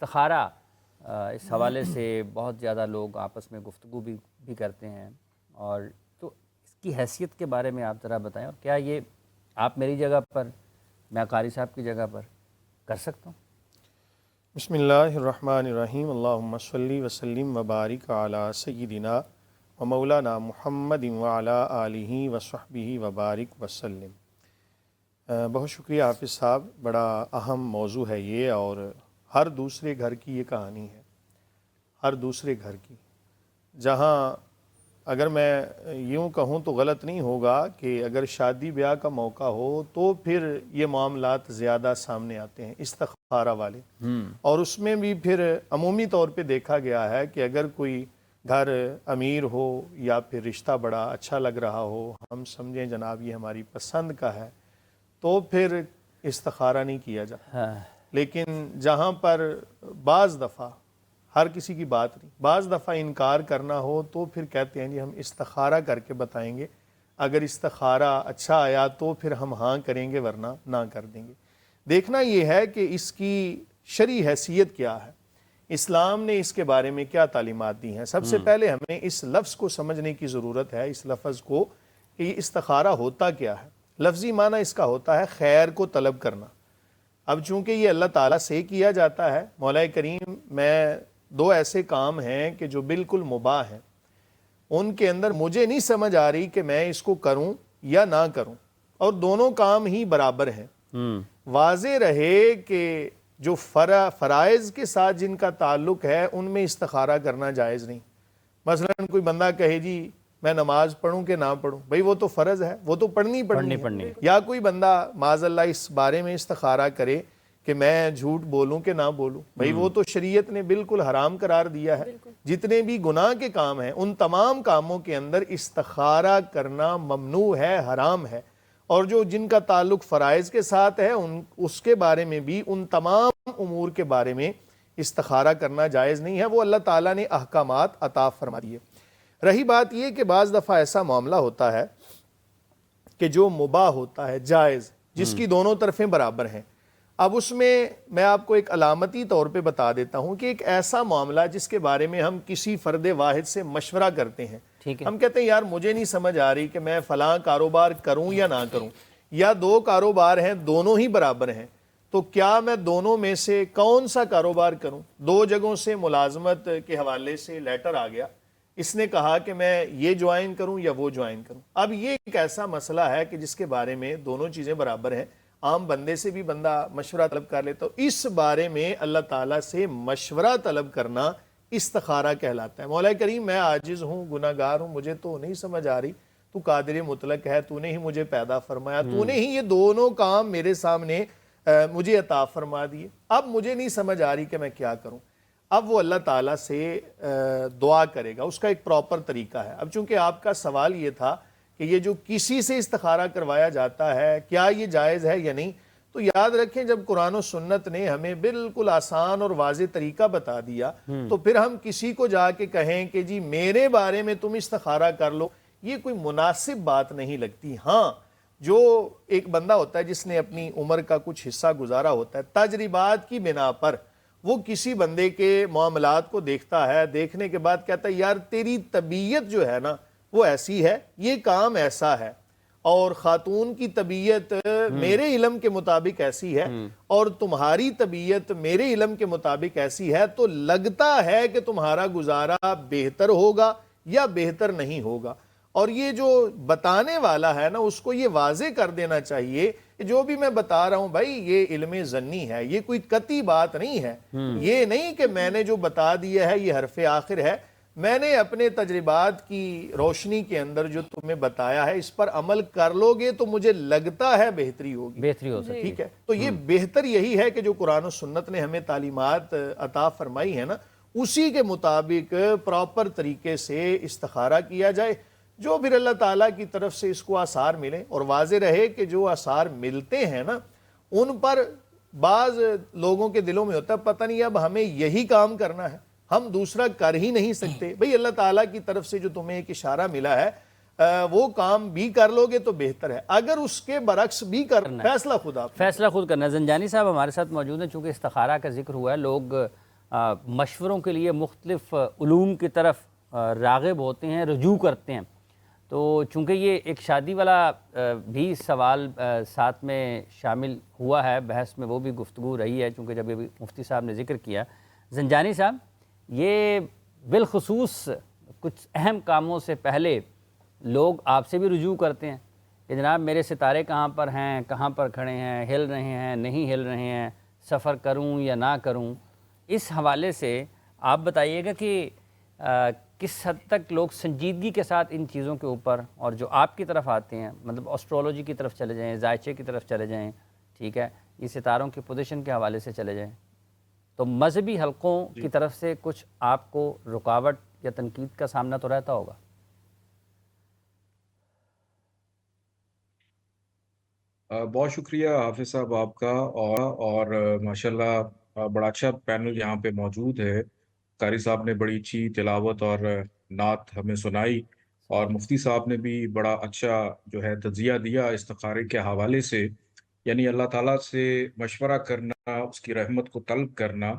استخارہ اس حوالے سے بہت زیادہ لوگ آپس میں گفتگو بھی کرتے ہیں، اور تو اس کی حیثیت کے بارے میں آپ ذرا بتائیں، اور کیا یہ آپ میری جگہ پر، میں قاری صاحب کی جگہ پر کر سکتا ہوں؟ بسم اللہ الرحمن الرحیم، اللہم صلی وسلم وبارک علی سیدنا و مولانا محمد وعلی آلہ وصحبہ وبارک وسلم۔ بہت شکریہ حافظ صاحب، بڑا اہم موضوع ہے یہ، اور ہر دوسرے گھر کی یہ کہانی ہے، ہر دوسرے گھر کی، جہاں اگر میں یوں کہوں تو غلط نہیں ہوگا کہ اگر شادی بیاہ کا موقع ہو تو پھر یہ معاملات زیادہ سامنے آتے ہیں، استخارہ والے، اور اس میں بھی پھر عمومی طور پہ دیکھا گیا ہے کہ اگر کوئی گھر امیر ہو یا پھر رشتہ بڑا اچھا لگ رہا ہو، ہم سمجھیں جناب یہ ہماری پسند کا ہے، تو پھر استخارہ نہیں کیا جاتا۔ لیکن جہاں پر بعض دفعہ، ہر کسی کی بات نہیں، بعض دفعہ انکار کرنا ہو تو پھر کہتے ہیں جی ہم استخارہ کر کے بتائیں گے، اگر استخارہ اچھا آیا تو پھر ہم ہاں کریں گے ورنہ نہ کر دیں گے۔ دیکھنا یہ ہے کہ اس کی شرعی حیثیت کیا ہے، اسلام نے اس کے بارے میں کیا تعلیمات دی ہیں۔ سب سے پہلے ہمیں اس لفظ کو سمجھنے کی ضرورت ہے، اس لفظ کو، کہ یہ استخارہ ہوتا کیا ہے۔ لفظی معنی اس کا ہوتا ہے خیر کو طلب کرنا۔ اب چونکہ یہ اللہ تعالیٰ سے کیا جاتا ہے، مولا کریم میں دو ایسے کام ہیں کہ جو بالکل مباح ہیں، ان کے اندر مجھے نہیں سمجھ آ رہی کہ میں اس کو کروں یا نہ کروں، اور دونوں کام ہی برابر ہیں۔ واضح رہے کہ جو فرائض کے ساتھ جن کا تعلق ہے ان میں استخارہ کرنا جائز نہیں۔ مثلا کوئی بندہ کہے جی میں نماز پڑھوں کہ نہ پڑھوں، بھئی وہ تو فرض ہے، وہ تو پڑھنی ہے۔ یا کوئی بندہ معاذ اللہ اس بارے میں استخارہ کرے کہ میں جھوٹ بولوں کہ نہ بولوں، بھئی وہ تو شریعت نے بالکل حرام قرار دیا ہے۔ جتنے بھی گناہ کے کام ہیں ان تمام کاموں کے اندر استخارہ کرنا ممنوع ہے، حرام ہے، اور جو جن کا تعلق فرائض کے ساتھ ہے اس کے بارے میں بھی، ان تمام امور کے بارے میں استخارہ کرنا جائز نہیں ہے، وہ اللہ تعالیٰ نے احکامات عطا فرما دیے۔ رہی بات یہ کہ بعض دفعہ ایسا معاملہ ہوتا ہے کہ جو مباح ہوتا ہے، جائز، جس کی دونوں طرفیں برابر ہیں۔ اب اس میں آپ کو ایک علامتی طور پہ بتا دیتا ہوں کہ ایک ایسا معاملہ جس کے بارے میں ہم کسی فرد واحد سے مشورہ کرتے ہیں، ہم کہتے ہیں یار مجھے نہیں سمجھ آ رہی کہ میں فلاں کاروبار کروں یا نہ کروں، یا دو کاروبار ہیں دونوں ہی برابر ہیں، تو کیا میں دونوں میں سے کون سا کاروبار کروں؟ دو جگہوں سے ملازمت کے حوالے سے لیٹر آ گیا، اس نے کہا کہ میں یہ جوائن کروں یا وہ جوائن کروں۔ اب یہ ایک ایسا مسئلہ ہے کہ جس کے بارے میں دونوں چیزیں برابر ہیں، عام بندے سے بھی بندہ مشورہ طلب کر لیتا، تو اس بارے میں اللہ تعالیٰ سے مشورہ طلب کرنا استخارہ کہلاتا ہے۔ مولا کریم میں عاجز ہوں، گناہ گار ہوں، مجھے تو نہیں سمجھ آ رہی، تو قادر مطلق ہے، تو نے ہی مجھے پیدا فرمایا، تو نے ہی یہ دونوں کام میرے سامنے مجھے عطا فرما دیے، اب مجھے نہیں سمجھ آ رہی کہ میں کیا کروں۔ اب وہ اللہ تعالیٰ سے دعا کرے گا، اس کا ایک پراپر طریقہ ہے۔ اب چونکہ آپ کا سوال یہ تھا کہ یہ جو کسی سے استخارہ کروایا جاتا ہے کیا یہ جائز ہے یا نہیں، تو یاد رکھیں جب قرآن و سنت نے ہمیں بالکل آسان اور واضح طریقہ بتا دیا، تو پھر ہم کسی کو جا کے کہیں کہ جی میرے بارے میں تم استخارہ کر لو، یہ کوئی مناسب بات نہیں لگتی۔ ہاں، جو ایک بندہ ہوتا ہے جس نے اپنی عمر کا کچھ حصہ گزارا ہوتا ہے، تجربات کی بنا پر وہ کسی بندے کے معاملات کو دیکھتا ہے، دیکھنے کے بعد کہتا ہے یار تیری طبیعت جو ہے نا وہ ایسی ہے، یہ کام ایسا ہے، اور خاتون کی طبیعت میرے علم کے مطابق ایسی ہے، اور تمہاری طبیعت میرے علم کے مطابق ایسی ہے، تو لگتا ہے کہ تمہارا گزارا بہتر ہوگا یا بہتر نہیں ہوگا۔ اور یہ جو بتانے والا ہے نا اس کو یہ واضح کر دینا چاہیے کہ جو بھی میں بتا رہا ہوں بھائی یہ علم ظنی ہے، یہ کوئی قطعی بات نہیں ہے، یہ نہیں کہ میں نے جو بتا دیا ہے یہ حرف آخر ہے، میں نے اپنے تجربات کی روشنی کے اندر جو تمہیں بتایا ہے اس پر عمل کر لو گے تو مجھے لگتا ہے بہتری ہوگی، بہتری ہو سکتی، ٹھیک ہے۔ تو یہ بہتر یہی ہے کہ جو قرآن و سنت نے ہمیں تعلیمات عطا فرمائی ہے نا اسی کے مطابق پراپر طریقے سے استخارہ کیا جائے، جو پھر اللہ تعالیٰ کی طرف سے اس کو آثار ملیں، اور واضح رہے کہ جو آثار ملتے ہیں نا ان پر بعض لوگوں کے دلوں میں ہوتا ہے پتہ نہیں اب ہمیں یہی کام کرنا ہے، ہم دوسرا کر ہی نہیں سکتے۔ بھئی اللہ تعالیٰ کی طرف سے جو تمہیں ایک اشارہ ملا ہے وہ کام بھی کر لو گے تو بہتر ہے، اگر اس کے برعکس بھی فیصلہ خود آپ فیصلہ خود کرنا ہے۔ زنجانی صاحب ہمارے ساتھ موجود ہیں، چونکہ استخارہ کا ذکر ہوا ہے، لوگ مشوروں کے لیے مختلف علوم کی طرف راغب ہوتے ہیں، رجوع کرتے ہیں. تو چونکہ یہ ایک شادی والا بھی سوال ساتھ میں شامل ہوا ہے بحث میں، وہ بھی گفتگو رہی ہے چونکہ جب یہ مفتی صاحب نے ذکر کیا. زنجانی صاحب، یہ بالخصوص کچھ اہم کاموں سے پہلے لوگ آپ سے بھی رجوع کرتے ہیں کہ جناب میرے ستارے کہاں پر ہیں، کہاں پر کھڑے ہیں، ہل رہے ہیں نہیں ہل رہے ہیں، سفر کروں یا نہ کروں. اس حوالے سے آپ بتائیے گا کہ کس حد تک لوگ سنجیدگی کے ساتھ ان چیزوں کے اوپر، اور جو آپ کی طرف آتے ہیں، مطلب اسٹرولوجی کی طرف چلے جائیں، زائچے کی طرف چلے جائیں، ٹھیک ہے، یہ ستاروں کی پوزیشن کے حوالے سے چلے جائیں، تو مذہبی حلقوں جی کی طرف سے کچھ آپ کو رکاوٹ یا تنقید کا سامنا تو رہتا ہوگا؟ بہت شکریہ حافظ صاحب آپ کا، اور ماشاءاللہ بڑا اچھا پینل یہاں پہ موجود ہے. قاری صاحب نے بڑی اچھی تلاوت اور نعت ہمیں سنائی، اور مفتی صاحب نے بھی بڑا اچھا جو ہے تجزیہ دیا استخارے کے حوالے سے. یعنی اللہ تعالیٰ سے مشورہ کرنا، اس کی رحمت کو طلب کرنا.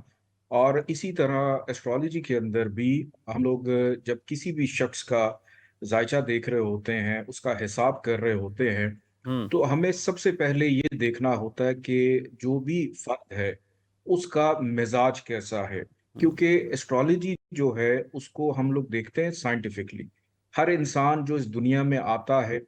اور اسی طرح ایسٹرالوجی کے اندر بھی ہم لوگ جب کسی بھی شخص کا ذائچہ دیکھ رہے ہوتے ہیں، اس کا حساب کر رہے ہوتے ہیں، تو ہمیں سب سے پہلے یہ دیکھنا ہوتا ہے کہ جو بھی فرد ہے اس کا مزاج کیسا ہے. کیونکہ ایسٹرالوجی جو ہے اس کو ہم لوگ دیکھتے ہیں سائنٹیفکلی. ہر انسان جو اس دنیا میں آتا ہے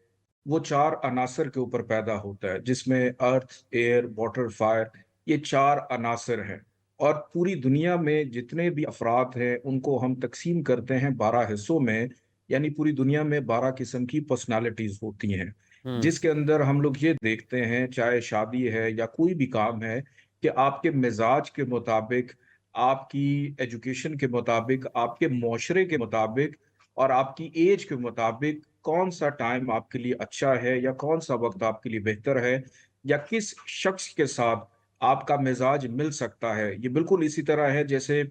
وہ 4 عناصر کے اوپر پیدا ہوتا ہے، جس میں ارتھ، ایئر، واٹر، فائر، یہ 4 عناصر ہیں. اور پوری دنیا میں جتنے بھی افراد ہیں ان کو ہم تقسیم کرتے ہیں 12 حصوں میں. یعنی پوری دنیا میں 12 قسم کی پرسنالٹیز ہوتی ہیں، جس کے اندر ہم لوگ یہ دیکھتے ہیں، چاہے شادی ہے یا کوئی بھی کام ہے، کہ آپ کے مزاج کے مطابق، آپ کی ایجوکیشن کے مطابق، آپ کے معاشرے کے مطابق، اور آپ کی ایج کے مطابق کون سا ٹائم آپ کے لیے اچھا ہے یا کون سا وقت آپ کے لیے بہتر ہے، یا کس شخص کے ساتھ آپ کا مزاج مل سکتا ہے. یہ بالکل اسی طرح ہے جیسے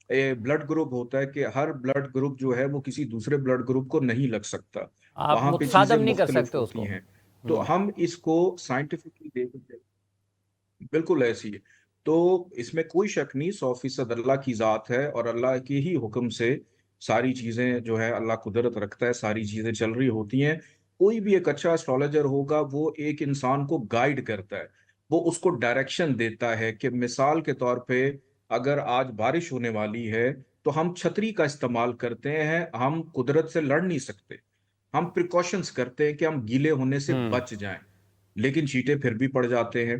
بلڈ گروپ ہوتا ہے کہ ہر بلڈ گروپ جو ہے وہ کسی دوسرے بلڈ گروپ کو نہیں لگ سکتا. آپ وہاں پہ چیزیں متصادم نہیں کر مختلف سکتے اس ہوتی کو. ہیں. تو ہم اس کو سائنٹیفکلی دیکھتے ہیں، بالکل ایسی ہے. تو اس میں کوئی شک نہیں، 100% اللہ کی ذات ہے، اور اللہ کے ہی حکم سے ساری چیزیں جو ہے اللہ قدرت رکھتا ہے، ساری چیزیں چل رہی ہوتی ہیں. کوئی بھی ایک اچھا اسٹرالوجر ہوگا وہ ایک انسان کو گائیڈ کرتا ہے، وہ اس کو ڈائریکشن دیتا ہے. کہ مثال کے طور پہ اگر آج بارش ہونے والی ہے تو ہم چھتری کا استعمال کرتے ہیں، ہم قدرت سے لڑ نہیں سکتے، ہم پریکاشنز کرتے ہیں کہ ہم گیلے ہونے سے بچ جائیں، لیکن چیٹے پھر بھی پڑ جاتے ہیں.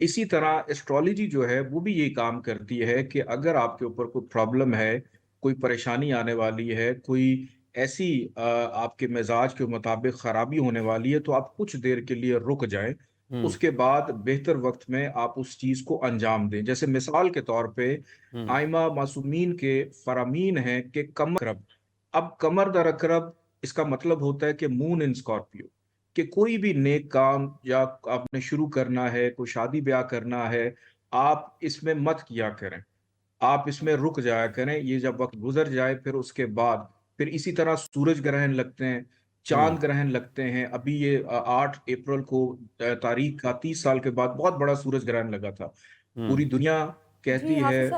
اسی طرح ایسٹرالوجی جو ہے وہ بھی یہی کام کرتی ہے کہ اگر آپ کے اوپر کوئی پرابلم ہے، کوئی پریشانی آنے والی ہے، کوئی ایسی آپ کے مزاج کے مطابق خرابی ہونے والی ہے، تو آپ کچھ دیر کے لیے رک جائیں، اس کے بعد بہتر وقت میں آپ اس چیز کو انجام دیں. جیسے مثال کے طور پہ آئمہ معصومین کے فرامین ہیں کہ کمر رب. اب کمر در اقرب اس کا مطلب ہوتا ہے کہ مون ان اسکارپیو، کہ کوئی بھی نیک کام یا آپ نے شروع کرنا ہے، کوئی شادی بیاہ کرنا ہے، آپ اس میں مت کیا کریں، آپ اس میں رک جایا کریں. یہ جب وقت گزر جائے پھر اس کے بعد پھر اسی طرح سورج گرہن لگتے ہیں، چاند گرہن لگتے ہیں. ابھی یہ 8 اپریل کو تاریخ کا 30 سال کے بعد بہت بڑا سورج گرہن لگا تھا. پوری دنیا جی کہتی حافظ ہے صاحب